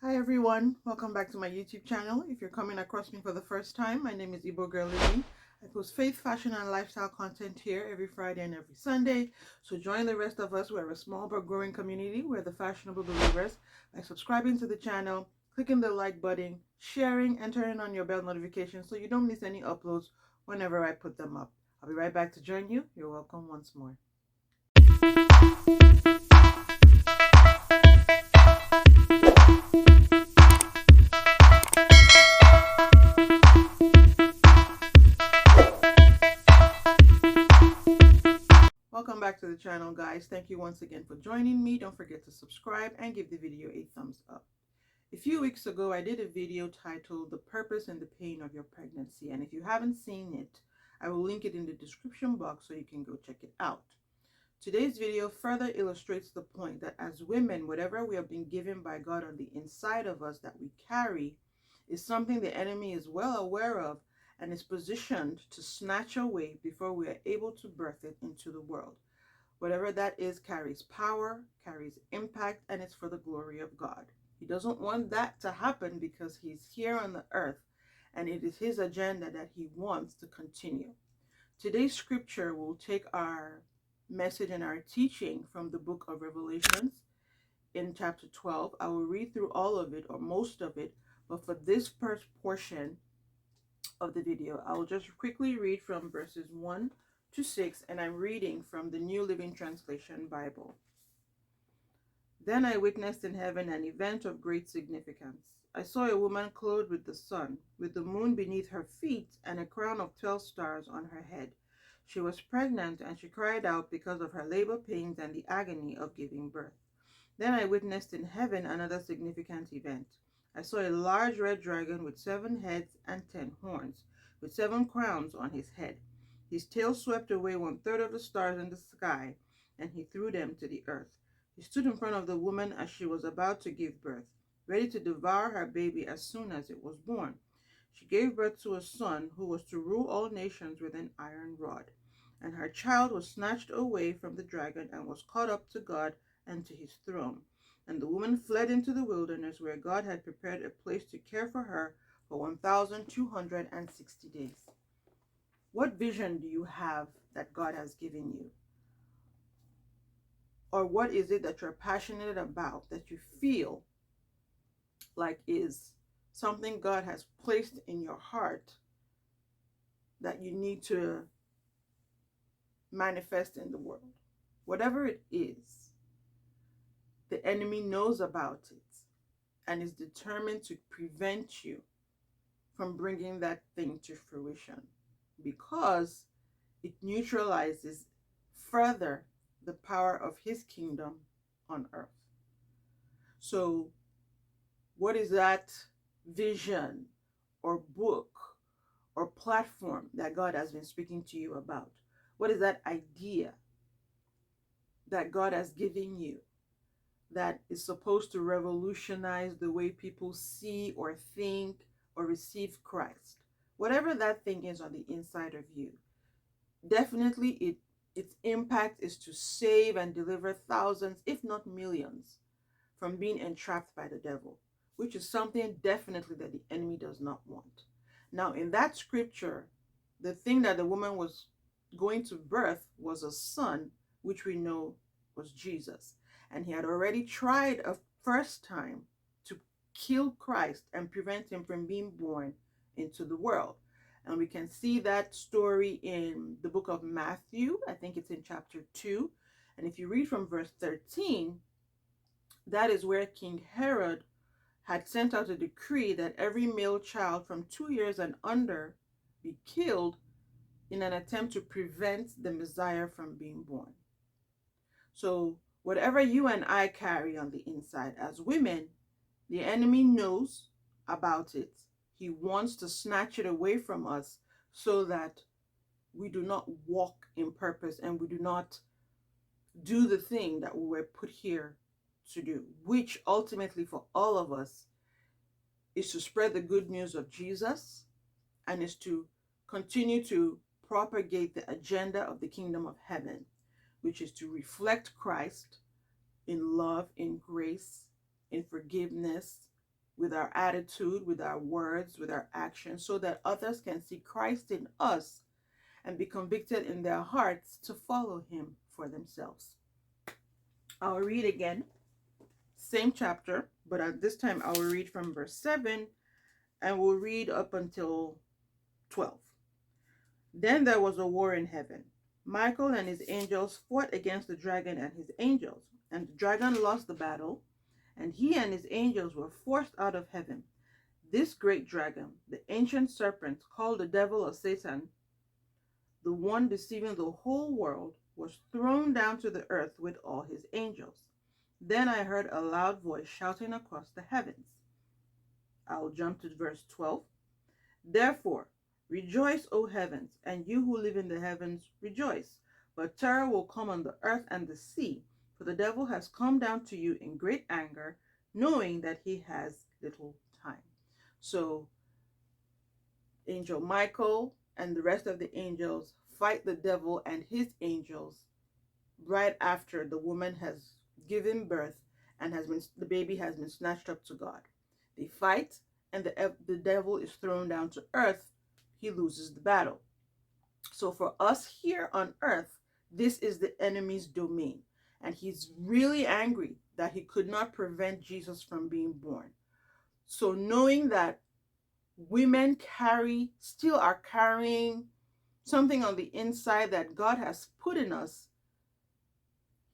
Hi everyone, welcome back to my YouTube channel. If you're coming across me for the first time, my name is Igbo Girl Living. I post faith, fashion, and lifestyle content here every Friday and every Sunday. So join the rest of us. We're a small but growing community. We're the fashionable believers by subscribing to the channel, clicking the like button, sharing, and turning on your bell notifications so you don't miss any uploads whenever I put them up. I'll be right back to join you. You're welcome once more. Welcome back to the channel, guys. Thank you once again for joining me. Don't forget to subscribe and give the video a thumbs up. A few weeks ago, I did a video titled The Purpose and the Pain of Your Pregnancy. And if you haven't seen it, I will link it in the description box so you can go check it out. Today's video further illustrates the point that as women, whatever we have been given by God on the inside of us that we carry is something the enemy is well aware of and is positioned to snatch away before we are able to birth it into the world. Whatever that is carries power, carries impact, and it's for the glory of God. He doesn't want that to happen because he's here on the earth and it is his agenda that he wants to continue. Today's scripture will take our message and our teaching from the book of Revelations in chapter 12. I will read through all of it or most of it, but for this first portion of the video, I will just quickly read from verses 1 to 6, and I'm reading from the New Living Translation Bible. Then I witnessed in heaven an event of great significance. I saw a woman clothed with the sun, with the moon beneath her feet, and a crown of 12 stars on her head. She was pregnant, and she cried out because of her labor pains and the agony of giving birth. Then I witnessed in heaven another significant event. I saw a large red dragon with 7 heads and 10 horns, with 7 crowns on his head. His tail swept away 1/3 of the stars in the sky, and he threw them to the earth. He stood in front of the woman as she was about to give birth, ready to devour her baby as soon as it was born. She gave birth to a son who was to rule all nations with an iron rod. And her child was snatched away from the dragon and was caught up to God and to his throne. And the woman fled into the wilderness where God had prepared a place to care for her for 1,260 days. What vision do you have that God has given you? Or what is it that you're passionate about that you feel like is something God has placed in your heart that you need to manifest in the world? Whatever it is, the enemy knows about it and is determined to prevent you from bringing that thing to fruition because it neutralizes further the power of his kingdom on earth. So, what is that vision or book or platform that God has been speaking to you about? What is that idea that God has given you that is supposed to revolutionize the way people see or think or receive Christ? Whatever that thing is on the inside of you, definitely its impact is to save and deliver thousands, if not millions, from being entrapped by the devil, which is something definitely that the enemy does not want. Now, in that scripture, the thing that the woman was going to birth was a son, which we know was Jesus. And he had already tried a first time to kill Christ and prevent him from being born into the world. And we can see that story in the book of Matthew. I think it's in chapter 2. And if you read from verse 13, that is where King Herod had sent out a decree that every male child from 2 years and under be killed in an attempt to prevent the Messiah from being born. So whatever you and I carry on the inside as women, the enemy knows about it. He wants to snatch it away from us so that we do not walk in purpose and we do not do the thing that we were put here to do, which ultimately for all of us is to spread the good news of Jesus and is to continue to propagate the agenda of the kingdom of heaven, which is to reflect Christ in love, in grace, in forgiveness, with our attitude, with our words, with our actions, so that others can see Christ in us and be convicted in their hearts to follow him for themselves. I'll read again, same chapter, but at this time I will read from verse 7 and we'll read up until 12. Then there was a war in heaven. Michael and his angels fought against the dragon and his angels, and the dragon lost the battle, and he and his angels were forced out of heaven. This great dragon, the ancient serpent called the devil or Satan, the one deceiving the whole world, was thrown down to the earth with all his angels. Then I heard a loud voice shouting across the heavens. I'll jump to verse 12. Therefore, rejoice, O heavens, and you who live in the heavens, rejoice. But terror will come on the earth and the sea, for the devil has come down to you in great anger, knowing that he has little time. So, Angel Michael and the rest of the angels fight the devil and his angels right after the woman has given birth and the baby has been snatched up to God. They fight, and the devil is thrown down to earth. He loses the battle. So for us here on earth, this is the enemy's domain, and he's really angry that he could not prevent Jesus from being born. So knowing that women still are carrying something on the inside that God has put in us,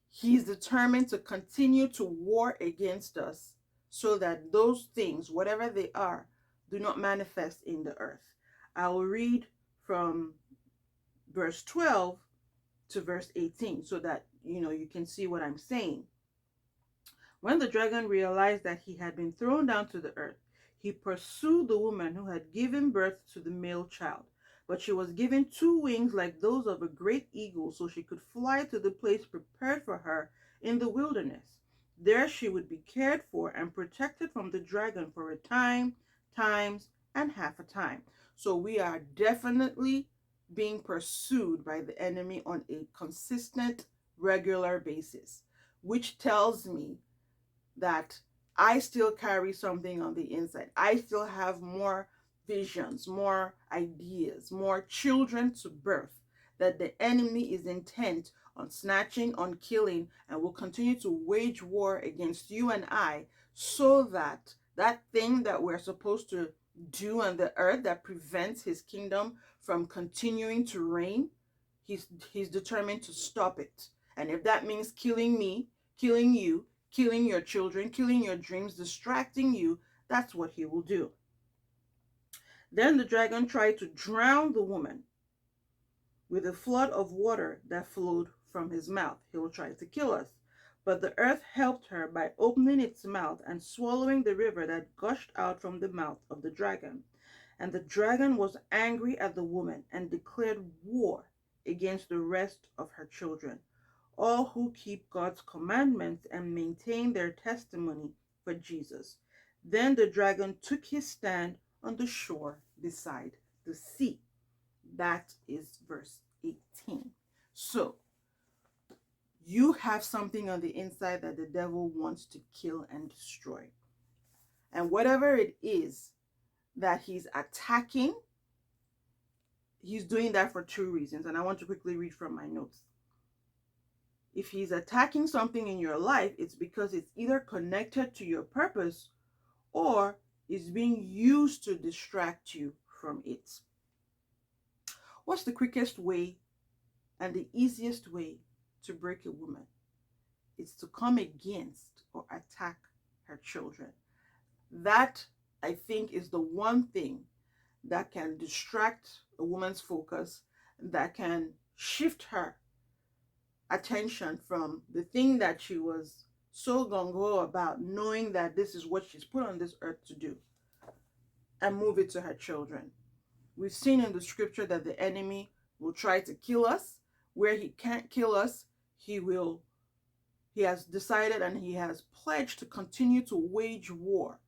he's determined to continue to war against us so that those things, whatever they are, do not manifest in the earth. I will read from verse 12 to verse 18 so that you can see what I'm saying. When the dragon realized that he had been thrown down to the earth, he pursued the woman who had given birth to the male child. But she was given 2 wings like those of a great eagle, so she could fly to the place prepared for her in the wilderness. There she would be cared for and protected from the dragon for a time, times, and half a time. So we are definitely being pursued by the enemy on a consistent, regular basis, which tells me that I still carry something on the inside. I still have more visions, more ideas, more children to birth that the enemy is intent on snatching, on killing, and will continue to wage war against you and I, so that that thing that we're supposed to do on the earth that prevents his kingdom from continuing to reign, he's determined to stop it. And if that means killing me, killing you, killing your children, killing your dreams, distracting you, that's what he will do. Then the dragon tried to drown the woman with a flood of water that flowed from his mouth. He will try to kill us. But the earth helped her by opening its mouth and swallowing the river that gushed out from the mouth of the dragon. And the dragon was angry at the woman and declared war against the rest of her children, all who keep God's commandments and maintain their testimony for Jesus. Then the dragon took his stand on the shore beside the sea. That is verse 18. So, you have something on the inside that the devil wants to kill and destroy. And whatever it is that he's attacking, he's doing that for 2 reasons. And I want to quickly read from my notes. If he's attacking something in your life, it's because it's either connected to your purpose or is being used to distract you from it. What's the quickest way and the easiest way to break a woman? It's to come against or attack her children. That, I think, is the one thing that can distract a woman's focus, that can shift her attention from the thing that she was so gung-ho about, knowing that this is what she's put on this earth to do, and move it to her children. We've seen in the scripture that the enemy will try to kill us. Where he can't kill us, he has decided and he has pledged to continue to wage war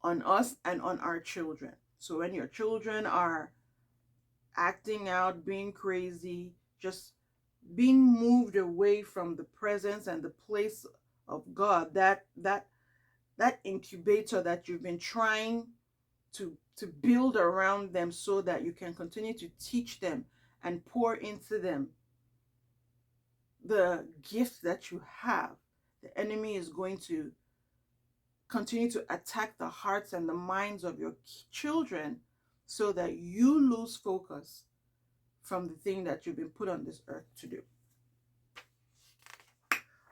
on us and on our children. So when your children are acting out, being crazy, just being moved away from the presence and the place of God, that that incubator that you've been trying to build around them so that you can continue to teach them and pour into them the gift that you have, the enemy is going to continue to attack the hearts and the minds of your children so that you lose focus from the thing that you've been put on this earth to do.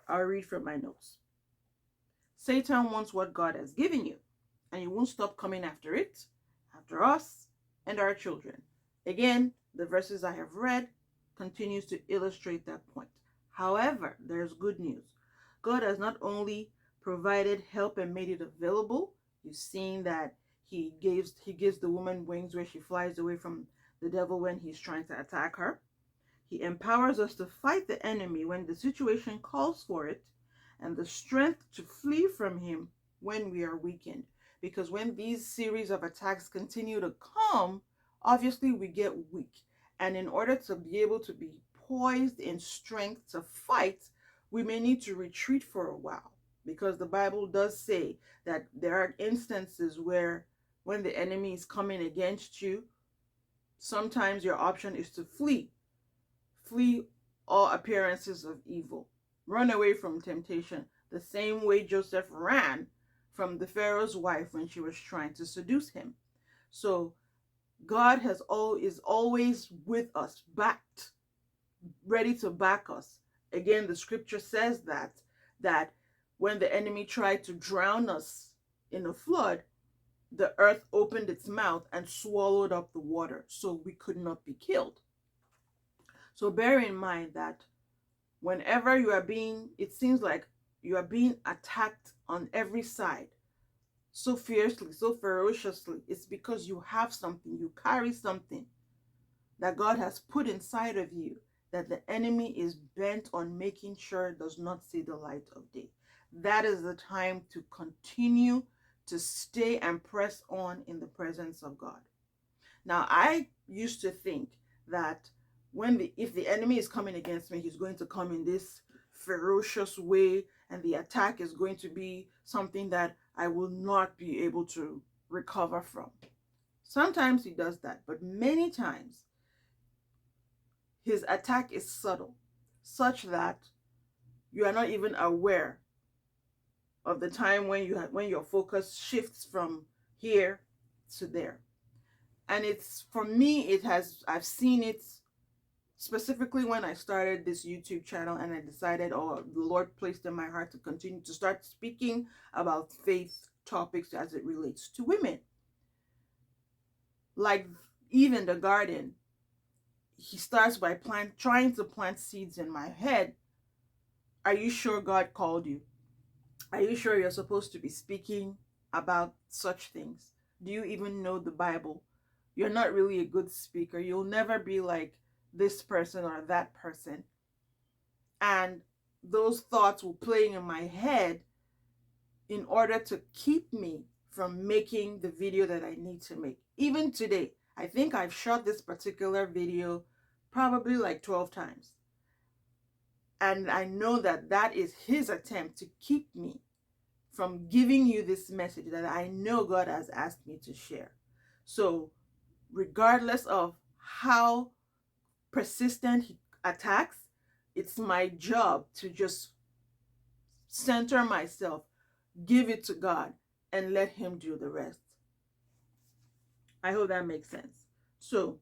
I'll read from my notes. Satan wants what God has given you, and he won't stop coming after it, after us, and our children. Again, the verses I have read continues to illustrate that point. However, there's good news. God has not only provided help and made it available. You've seen that he gives the woman wings where she flies away from the devil when he's trying to attack her. He empowers us to fight the enemy when the situation calls for it, and the strength to flee from him when we are weakened. Because when these series of attacks continue to come, obviously we get weak. And in order to be able to be poised in strength to fight, we may need to retreat for a while. Because the Bible does say that there are instances where when the enemy is coming against you, sometimes your option is to flee. Flee all appearances of evil. Run away from temptation, the same way Joseph ran from the Pharaoh's wife when she was trying to seduce him. So God is always with us, backed, ready to back us. Again, the scripture says that when the enemy tried to drown us in a flood, the earth opened its mouth and swallowed up the water so we could not be killed. So bear in mind that whenever it seems like you are being attacked on every side so fiercely, so ferociously, it's because you have something, you carry something that God has put inside of you that the enemy is bent on making sure does not see the light of day. That is the time to continue to stay and press on in the presence of God. Now, I used to think that if the enemy is coming against me, he's going to come in this ferocious way, and the attack is going to be something that I will not be able to recover from. Sometimes he does that, but many times his attack is subtle, such that you are not even aware of the time when your focus shifts from here to there. And for me, I've seen it specifically when I started this YouTube channel and I decided, the Lord placed in my heart to continue to start speaking about faith topics as it relates to women. Like Eve in the garden, he starts by trying to plant seeds in my head. Are you sure God called you? Are you sure you're supposed to be speaking about such things? Do you even know the Bible? You're not really a good speaker. You'll never be like this person or that person. And those thoughts were playing in my head in order to keep me from making the video that I need to make. Even today, I think I've shot this particular video probably like 12 times. And I know that is his attempt to keep me from giving you this message that I know God has asked me to share. So regardless of how persistent he attacks, it's my job to just center myself, give it to God, and let him do the rest. I hope that makes sense. So,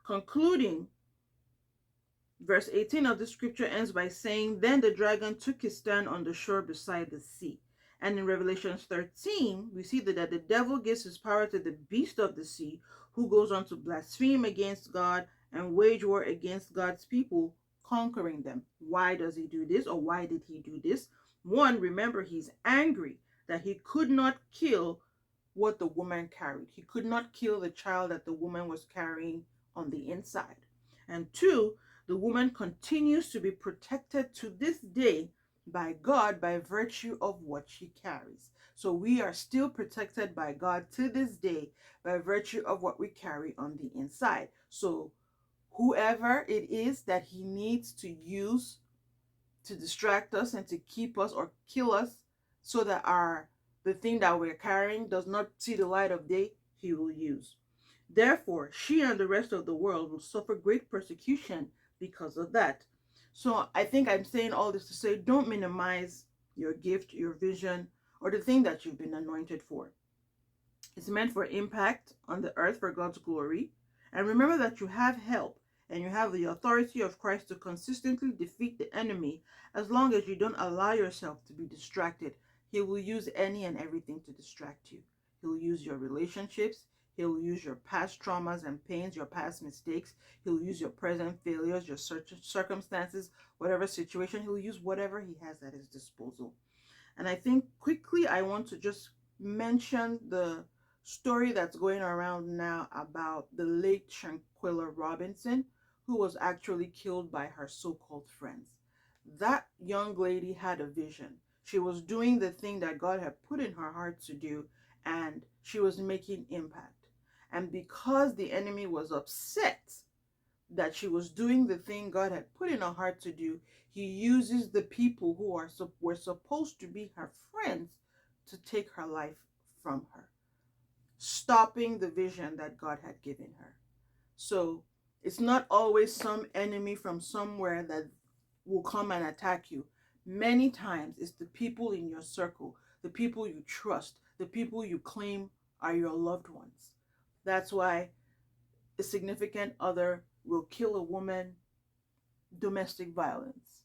concluding, verse 18 of the scripture ends by saying, "Then the dragon took his stand on the shore beside the sea." And in Revelation 13, we see that the devil gives his power to the beast of the sea, who goes on to blaspheme against God and wage war against God's people, conquering them. Why does he do this, or why did he do this? One, remember, he's angry that he could not kill what the woman carried. He could not kill the child that the woman was carrying on the inside. And two, the woman continues to be protected to this day by God by virtue of what she carries. So we are still protected by God to this day by virtue of what we carry on the inside. So whoever it is that he needs to use to distract us and to keep us or kill us so that the thing that we're carrying does not see the light of day, he will use. Therefore, she and the rest of the world will suffer great persecution because of that. So I think I'm saying all this to say, don't minimize your gift, your vision, or the thing that you've been anointed for. It's meant for impact on the earth for God's glory. And remember that you have help and you have the authority of Christ to consistently defeat the enemy as long as you don't allow yourself to be distracted. He will use any and everything to distract you. He'll use your relationships. He'll use your past traumas and pains, your past mistakes. He'll use your present failures, your circumstances, whatever situation. He'll use whatever he has at his disposal. And I think quickly I want to just mention the story that's going around now about the late Shanquilla Robinson, who was actually killed by her so-called friends. That young lady had a vision. She was doing the thing that God had put in her heart to do, and she was making impact. And because the enemy was upset that she was doing the thing God had put in her heart to do, he uses the people who were supposed to be her friends to take her life from her, stopping the vision that God had given her. So it's not always some enemy from somewhere that will come and attack you. Many times it's the people in your circle, the people you trust, the people you claim are your loved ones. That's why a significant other will kill a woman, domestic violence.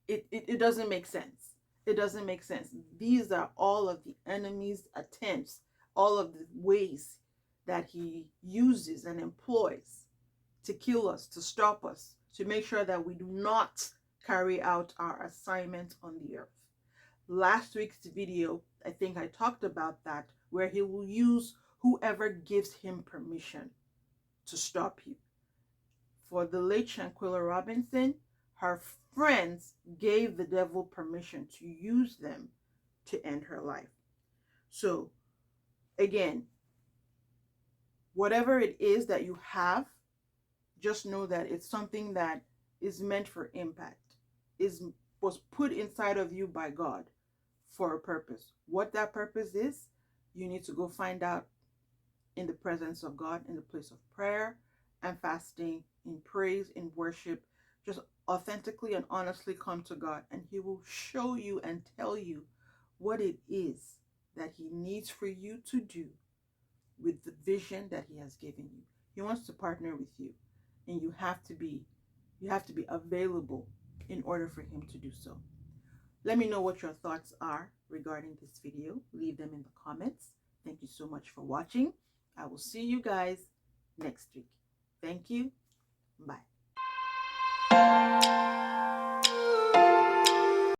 It doesn't make sense. It doesn't make sense. These are all of the enemy's attempts, all of the ways that he uses and employs to kill us, to stop us, to make sure that we do not carry out our assignment on the earth. Last week's video, I think I talked about that, where he will use whoever gives him permission to stop you. For the late Shanquilla Robinson, her friends gave the devil permission to use them to end her life. So, again, whatever it is that you have, just know that it's something that is meant for impact, was put inside of you by God for a purpose. What that purpose is, you need to go find out in the presence of God, in the place of prayer and fasting, in praise, in worship. Just authentically and honestly come to God, and he will show you and tell you what it is that he needs for you to do with the vision that he has given you. He wants to partner with you, and you have to be available in order for him to do so. Let me know what your thoughts are regarding this video. Leave them in the comments. Thank you so much for watching. I will see you guys next week. Thank you. Bye.